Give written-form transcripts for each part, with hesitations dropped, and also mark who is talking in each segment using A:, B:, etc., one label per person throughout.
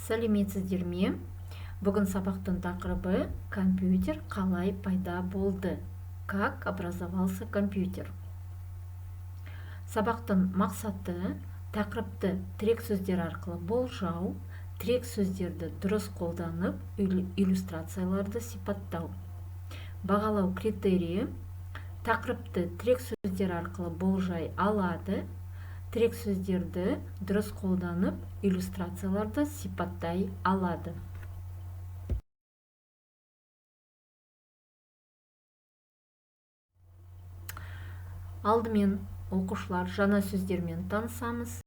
A: Сәлеметсіздер ме? Бүгін сабақтың тақырыбы компьютер қалай пайда болды? Как образовался компьютер? Сабақтың мақсаты тақырыпты тірек сөздер арқылы болжау, тірек сөздерді дұрыс қолданып, иллюстрацияларды сипаттау. Бағалау критерийі: тақырыпты тірек сөздер арқылы болжай алады, тірек сөздерді дұрыс қолданып, иллюстрацияларды сипаттай алады. Алдымен оқушылар жаңа сөздермен танысамыз.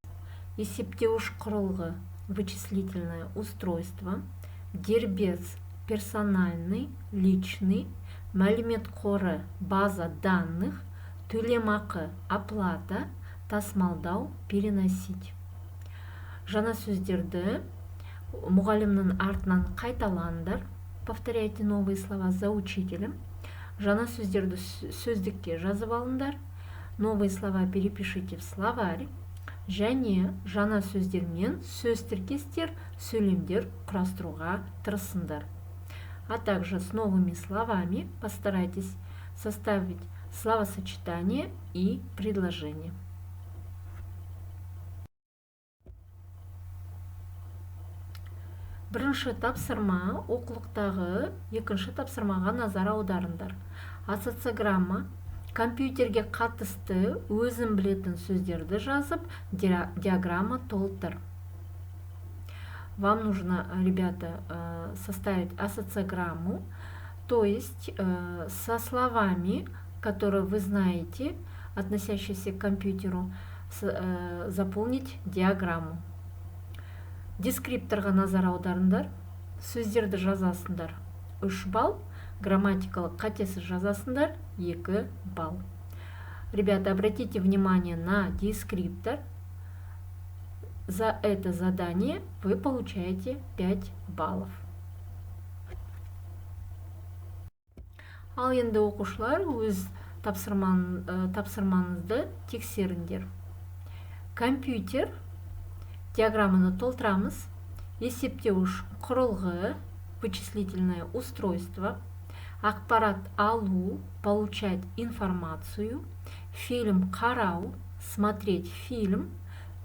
A: Есептеуіш құрылғы, вычислительное устройство, дербес, персональный, личный, мәлімет қоры, база данных, төлемақы, оплата, тасымалдау, переносить. Жаңа сөздерді мұғалімнің артынан қайталаңдар. Повторяйте новые слова за учителем. Жаңа сөздерді сөздікке жазып алыңдар. Новые слова перепишите в словарь. Және жаңа сөздермен сөз тіркестер, сөйлемдер құрастыруға тырысыңдар. А также с новыми словами постарайтесь составить словосочетание и предложение. Бірінші тапсырма оқулықтағы екінші тапсырмаға назар аударыңдар. Ассоциограмма: компьютерге қатысты өзің білетін сөздерді жазып, диаграмма толтыр. Вам нужно, ребята, составить ассоциограмму, то есть со словами, которые вы знаете, относящиеся к компьютеру, заполнить диаграмму. Дескрипторға назар аударыңдар. Сөздерді жазасыңдар 3 балл, грамматикалық қатесіз жазасыңдар 2 балл. Ребята, обратите внимание на дескриптор. За это задание вы получаете 5 баллов. Ал енді оқушылар, өз тапсырмаңызды тексеріңдер. Компьютер диаграмманы толтырамыз. Есептеуіш құрылғы, вычислительное устройство, ақпарат алу, получать информацию, фильм қарау, смотреть фильм,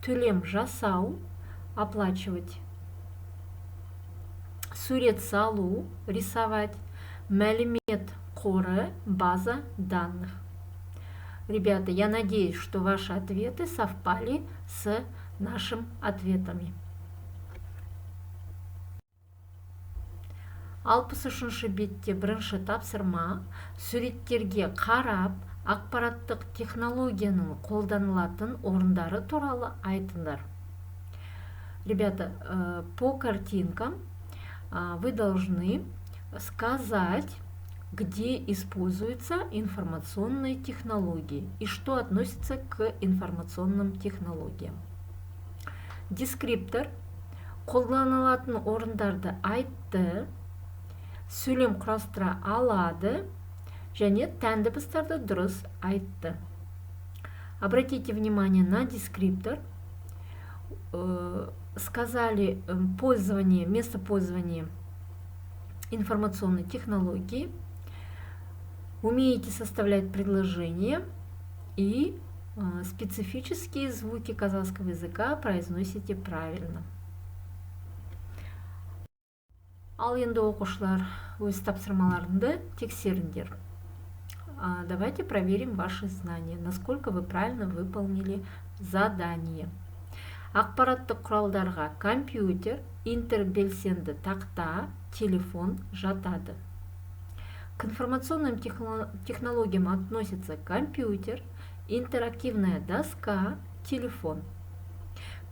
A: төлем жасау, оплачивать, сурет салу, рисовать, мәлімет қоры, база данных. Ребята, я надеюсь, что ваши ответы совпали с нашим ответами. 63-ші бетте бірінші тапсырма: суреттерге қарап, ақпараттық технологияның қолданылатын орындары туралы айтыңдар. Ребята, по картинкам вы должны сказать, где используются информационные технологии и что относится к информационным технологиям. Дескриптор: қолданылатын орындарды айтты, сөйлем құрастыра алады және тән дыбыстарды дұрыс айтты. Обратите внимание на дескриптор. Сказали пользование, место пользования информационной технологии. Умеете составлять предложения и специфические звуки казахского языка произносите правильно. Ал енді оқушылар, өз тапсырмаларыңды тексеріңдер. Давайте проверим ваши знания, насколько вы правильно выполнили задание. Ақпараттық құралдарға компьютер, интербелсенді тақта, телефон жатады. К информационным технологиям относятся компьютер, интерактивная доска, телефон.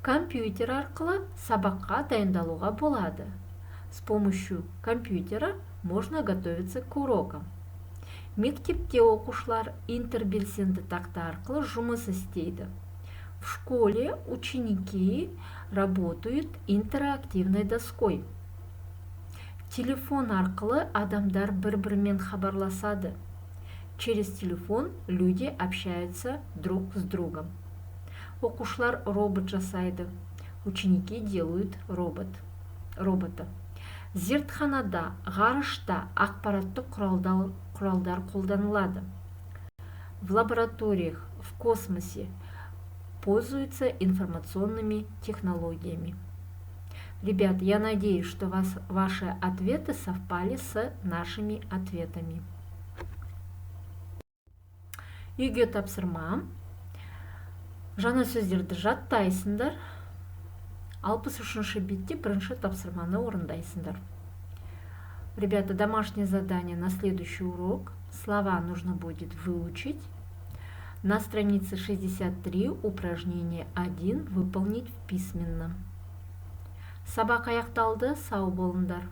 A: Компьютер арқылы сабаққа дайындалуға болады. С помощью компьютера можно готовиться к урокам. Мектепте оқушылар интербелсенді тақта арқылы жұмыс істейді. В школе ученики работают интерактивной доской. Телефон арқылы адамдар бір-бірімен хабарласады. Через телефон люди общаются друг с другом. Оқушылар робот жасайды. Ученики делают робот. роботы. Зертханада, ғарышта ақпараттық құралдар қолданылады. В лабораториях, в космосе пользуются информационными технологиями. Ребят, я надеюсь, что ваши ответы совпали с нашими ответами. Үйге тапсырма. Жаңа сөздерді жаттайсыңдар. 63-ші бетте бірінші тапсырманы орындайсыңдар. Ребята, домашнее задание на следующий урок. Слова нужно будет выучить. На странице 63 упражнение 1 выполнить в письменном. Сабақ аяқталды, сау болыңдар.